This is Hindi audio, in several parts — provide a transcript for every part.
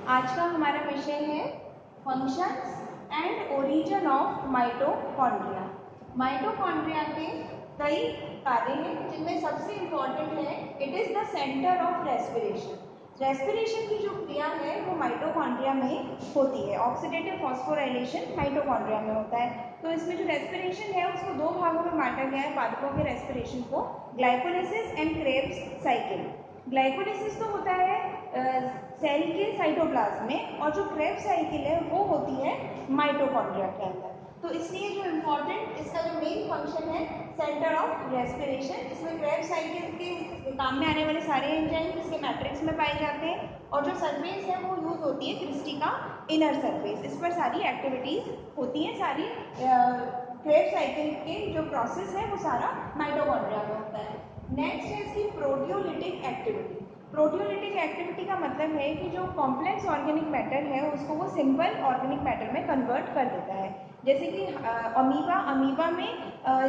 आज का हमारा विषय है functions and origin of mitochondria. Mitochondria के कई कार्य हैं जिनमें सबसे इम्पोर्टेंट है it is the centre of respiration. Respiration की जो क्रिया है वो माइटोकॉन्ड्रिया में होती है। ऑक्सीडेटिव फॉस्फोराइलेशन माइटोकॉन्ड्रिया में होता है। तो इसमें जो रेस्पिरेशन है उसको दो भागों में बांटा गया है पादपों के रेस्पिरेशन को, glycolysis and Krebs cycle. Glycolysis तो होता है सेल के साइटोप्लाज्म में, और जो क्रेब्स साइकिल है वो होती है माइटोकॉन्ड्रिया के अंदर। तो इसलिए जो इम्पोर्टेंट इसका जो मेन फंक्शन है सेंटर ऑफ रेस्पिरेशन, इसमें क्रेब्स साइकिल के काम में आने वाले सारे एंजाइम इसके मैट्रिक्स में पाए जाते हैं, और जो सरफेस है वो यूज होती है क्रिस्टी का इनर सरफेस। इस पर सारी एक्टिविटीज होती हैं, सारी क्रेब्स साइकिल के जो प्रोसेस है वो सारा माइटोकॉन्ड्रिया में होता है। नेक्स्ट है इसकी प्रोटियोलिटिक एक्टिविटी। प्रोटियोलिटिक एक्टिविटी का मतलब है कि जो कॉम्प्लेक्स ऑर्गेनिक मैटर है उसको वो सिंपल ऑर्गेनिक मैटर में कन्वर्ट कर देता है। जैसे कि अमीबा में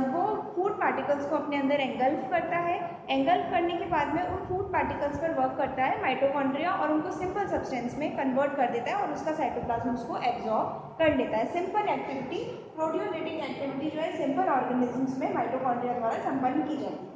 वो फूड पार्टिकल्स को अपने अंदर एंगल्फ करता है। एंगल्फ करने के बाद में उन फूड पार्टिकल्स पर वर्क करता है माइटोकॉन्ड्रिया, और उनको सिंपल सब्सटेंस में कन्वर्ट कर देता है और उसका साइटोप्लाज्म उसको एब्जॉर्ब कर लेता है। सिंपल एक्टिविटी, प्रोटियोलिटिक एक्टिविटी जो है सिंपल ऑर्गेनिजम्स में माइटोकॉन्ड्रिया द्वारा संपन्न की जाती है।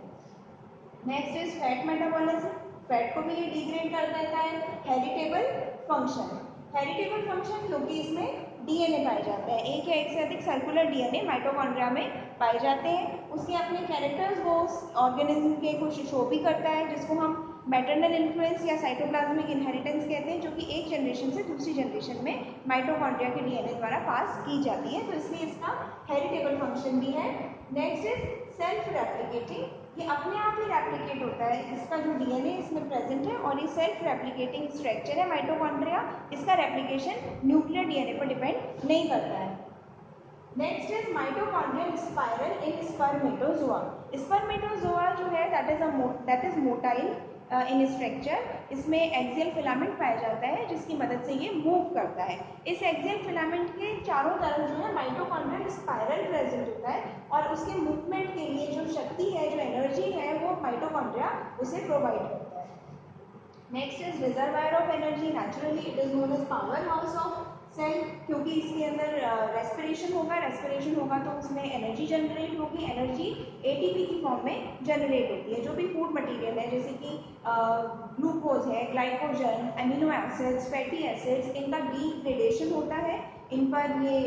Next is fat metabolism. Fat को भी ये डिग्रेड कर देता है। Heritable function. हेरिटेबल फंक्शन क्योंकि इसमें डीएनए पाए जाते हैं, एक या एक से अधिक सर्कुलर डीएनए माइटोकॉन्ड्रिया में पाए जाते हैं। उसके अपने कैरेक्टर्स वो ऑर्गेनिज्म के कुछ शो भी करता है, जिसको हम मैटरनल इन्फ्लुएंस या साइटोप्लाज्मिक इनहेरिटेंस कहते हैं, जो कि एक जनरेशन से दूसरी जनरेशन में माइटोकॉन्ड्रिया के डीएनए द्वारा पास की जाती है। तो इसलिए इसका हेरिटेबल फंक्शन भी है। Next is self replicating. ये अपने आप ही रेप्लिकेट होता है, इसका जो डीएनए इसमें प्रेजेंट है, और ये सेल्फ रेप्लिकेटिंग स्ट्रक्चर है माइटोकॉन्ड्रिया। इसका रेप्लिकेशन न्यूक्लियर डीएनए पर डिपेंड नहीं करता है। Next is mitochondrial spiral in spermatozoa. Spermatozoa जो है that is motile in structure. इसमें एक्सियल फिलामेंट पाया जाता है जिसकी मदद से ये मूव करता है। इस एक्सियल फिलामेंट के चारों तरफ जो है माइटोकॉन्ड्रियल स्पाइरल प्रेजेंट होता है, और उसके मूवमेंट के लिए जो शक्ति है, जो एनर्जी है, वो माइटोकॉन्ड्रिया उसे प्रोवाइड करता है। Next is reservoir of energy. Naturally it is known as powerhouse of cell, क्योंकि इसके अंदर रेस्पिरेशन होगा तो उसमें एनर्जी जनरेट होगी। एनर्जी एटीपी की फॉर्म में जनरेट होती है। जो भी फूड मटेरियल है जैसे कि ग्लूकोज है, glycogen, amino acids, fatty acids, इनका डिग्रेडेशन होता है। इन पर ये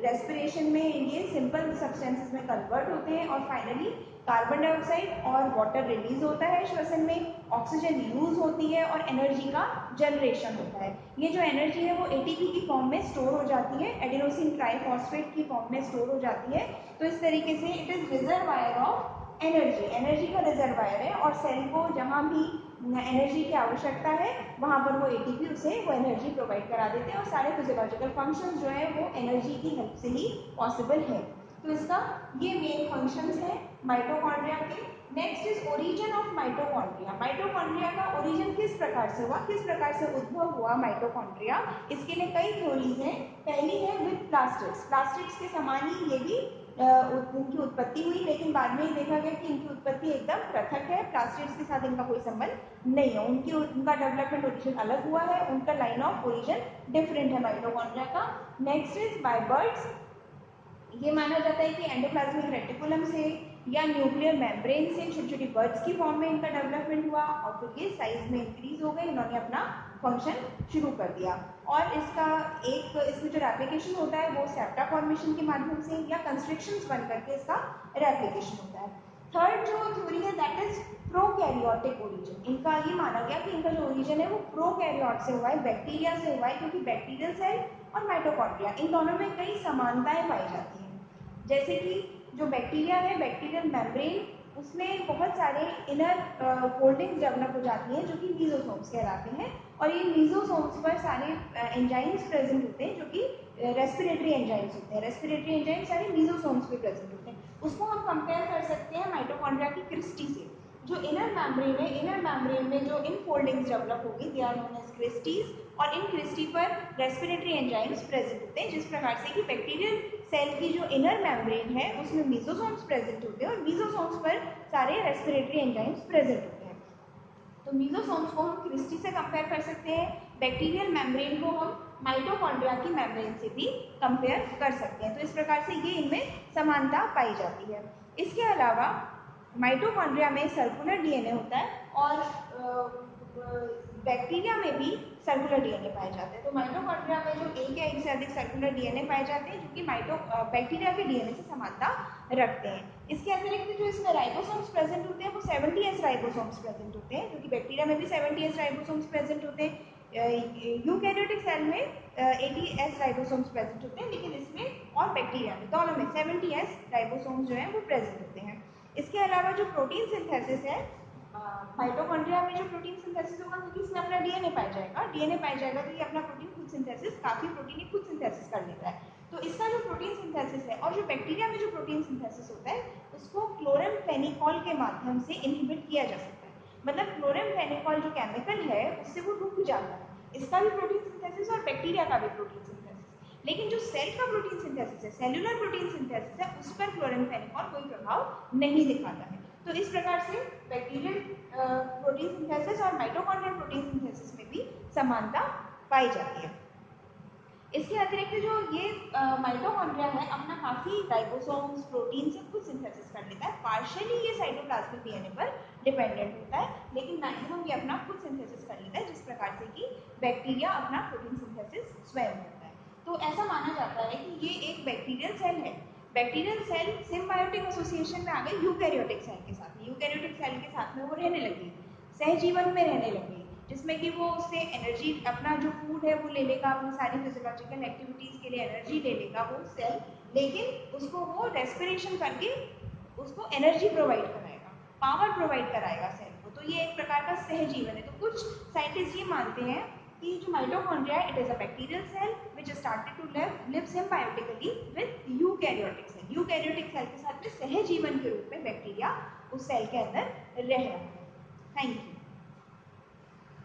रेस्पिरेशन में ये सिंपल सब्सटेंसेस में कन्वर्ट होते हैं, और फाइनली कार्बन डाइऑक्साइड और वाटर रिलीज होता है श्वसन में, ऑक्सीजन यूज होती है, और एनर्जी का जनरेशन होता है। ये जो एनर्जी है वो एटीपी की फॉर्म में स्टोर हो जाती है, एडेनोसिन ट्राइफॉस्फेट की फॉर्म में स्टोर हो जाती है। तो इस तरीके से it is reservoir of energy, energy का रिजर्वायर है, और सेल को जहाँ भी एनर्जी की आवश्यकता है वहाँ पर वो एटीपी उसे वो एनर्जी प्रोवाइड करा देते हैं, और सारे फिजियोलॉजिकल फंक्शंस जो है वो एनर्जी की हेल्प से ही पॉसिबल है। तो इसका ये मेन फंक्शंस है माइटोकॉन्ड्रिया के। Next is origin of mitochondria. Mitochondria का ओरिजिन किस प्रकार से हुआ, किस प्रकार से उद्भव हुआ माइटोकॉन्ड्रिया, इसके लिए कई थ्योरीज हैं। पहली है विद प्लास्टिड्स। प्लास्टिड्स के समान ही ये भी इनकी उत्पत्ति हुई, लेकिन बाद में देखा गया कि इनकी उत्पत्ति एकदम पृथक है, प्लास्टिड्स के साथ इनका कोई संबंध नहीं है। उनका डेवलपमेंट ओरिजिन अलग हुआ है, उनका लाइन ऑफ ओरिजिन डिफरेंट है माइटोकॉन्ड्रिया का। Next is by birds. ये माना जाता है कि एंडोप्लाज्मिक रेटिकुलम से या न्यूक्लियर मेम्ब्रेन से छोटी छोटी बर्ड्स की फॉर्म में इनका डेवलपमेंट हुआ, और फिर ये साइज में इंक्रीज हो गए, इन्होंने अपना फंक्शन शुरू कर दिया। और इसका एक इसमें जो रेप्लिकेशन होता है वो सेप्टा फॉर्मेशन के माध्यम से या कंस्ट्रिक्शंस बन करके इसका रेप्लिकेशन होता है। थर्ड जो थ्योरी है दैट इज प्रोकैरियोटिक ओरिजिन। इनका ये माना गया कि इनका जो ओरिजिन है वो प्रोकैरियोट से हुआ है, बैक्टीरिया से हुआ है, क्योंकि बैक्टीरियल सेल और माइटोकॉन्ड्रिया इन दोनों में कई समानताएं पाई जाती हैं। जैसे कि जो बैक्टीरिया है, बैक्टीरियल मेम्ब्रेन, उसमें बहुत सारे इनर फोल्डिंग्स डेवलप हो जाती हैं जो कि मीजोसोम्स कहलाते हैं, और ये मीजोसोम्स पर सारे एंजाइम्स प्रेजेंट होते हैं जो कि रेस्पिरेटरी एंजाइम्स होते हैं। रेस्पिरेटरी एंजाइम सारे मीजोसोम्स पे प्रेजेंट होते हैं। उसको हम कंपेयर कर सकते हैं माइटोकॉन्ड्रिया की क्रिस्टी से। जो इनर मेम्ब्रेन है, इनर मेम्ब्रेन में जो इन फोल्डिंग्स डेवलप होगी they are known as cristae, और इन क्रिस्टी पर रेस्पिरेटरी एंजाइम्स प्रेजेंट होते हैं। जिस प्रकार से कि बैक्टीरियल सेल की जो इनर मेम्ब्रेन है उसमें मीजोसोम्स प्रेजेंट होते हैं, और मीजोसोम्स पर सारे रेस्पिरेटरी एंजाइम्स प्रेजेंट होते हैं। तो मीजोसोम्स को हम क्रिस्टी से कंपेयर कर सकते हैं, बैक्टीरियल मेम्ब्रेन को हम माइटोकॉन्ड्रिया की मेम्ब्रेन से भी कंपेयर कर सकते हैं। तो इस प्रकार से ये इनमें समानता पाई जाती है। इसके अलावा माइटोकॉन्ड्रिया में सर्कुलर डीएनए होता है और बैक्टीरिया में भी सर्कुलर डीएनए पाए जाते हैं। तो माइटोकॉन्ड्रिया में जो एक या एक से अधिक सर्कुलर डीएनए पाए जाते हैं जो कि बैक्टीरिया के डीएनए से समानता रखते हैं। इसके अतिरिक्त जो इसमें राइबोसोम्स प्रेजेंट होते हैं वो 70S राइबोसोम्स प्रेजेंट होते हैं, जो कि बैक्टीरिया में भी 70S राइबोसोम्स प्रेजेंट होते हैं। यूकैरियोटिक सेल में 80S राइबोसोम्स प्रेजेंट होते हैं, लेकिन इसमें और बैक्टीरिया में दोनों में 70S राइबोसोम्स जो है वो प्रेजेंट होते हैं। इसके अलावा जो प्रोटीन सिंथेसिस है, माइटोकॉन्ड्रिया में जो प्रोटीन सिंथेसिस होगा क्योंकि इसमें अपना डीएनए पाया जाएगा तो ये अपना प्रोटीन खुद सिंथेसिस, काफी प्रोटीन खुद सिंथेसिस कर लेता है। तो इसका जो प्रोटीन सिंथेसिस है और जो बैक्टीरिया में जो प्रोटीन सिंथेसिस होता है उसको क्लोरेमफेनिकॉल के माध्यम से इनहिबिट किया जा सकता है। मतलब क्लोरेमफेनिकॉल जो केमिकल है उससे वो रुक जाता है, इसका भी प्रोटीन सिंथेसिस और बैक्टीरिया का भी प्रोटीन सिंथेसिस। लेकिन जो सेल का प्रोटीन सिंथेसिस है, सेलुलर प्रोटीन सिंथेसिस है, उस पर क्लोरेमफेनिकॉल कोई प्रभाव नहीं दिखाता है। तो इस प्रकार से बैक्टीरियल प्रोटीन सिंथेसिस और माइटोकॉन्ड्रियल प्रोटीन सिंथेसिस में भी समानता पाई जाती है। इसके अतिरिक्त जो ये माइटोकॉन्ड्रिया है अपना काफी राइबोसोम्स प्रोटीन से खुद सिंथेसिस कर लेता है। पार्शियली ये साइटोप्लाज्मिक डीएनए पर डिपेंडेंट होता है, लेकिन मैक्सिमम ये अपना खुद सिंथेसिस कर लेता है, जिस प्रकार से कि बैक्टीरिया अपना प्रोटीन सिंथेसिस स्वयं करता है। तो ऐसा माना जाता है कि ये एक बैक्टीरियल सेल है। बैक्टीरियल सेल सिम्बायोटिक एसोसिएशन में आ गए यूकैरियोटिक सेल के साथ। यूकैरियोटिक सेल के साथ में वो रहने लगी, सहजीवन में रहने लगी, जिसमें कि वो उससे एनर्जी, अपना जो फूड है वो ले लेगा, अपनी सारी फिजियोलॉजिकल एक्टिविटीज के लिए एनर्जी ले लेगा वो सेल, लेकिन उसको वो रेस्पिरेशन करके उसको एनर्जी प्रोवाइड कराएगा, पावर प्रोवाइड कराएगा सेल को। तो ये एक प्रकार का सहजीवन है। तो कुछ साइंटिस्ट ये मानते हैं कि जो mitochondria it is a bacterial cell which started to live symbiotically with eukaryotic cell. Eukaryotic cell के साथ में सहजीवन के रूप में बैक्टीरिया उस सेल के अंदर रह रहा है। Thank you.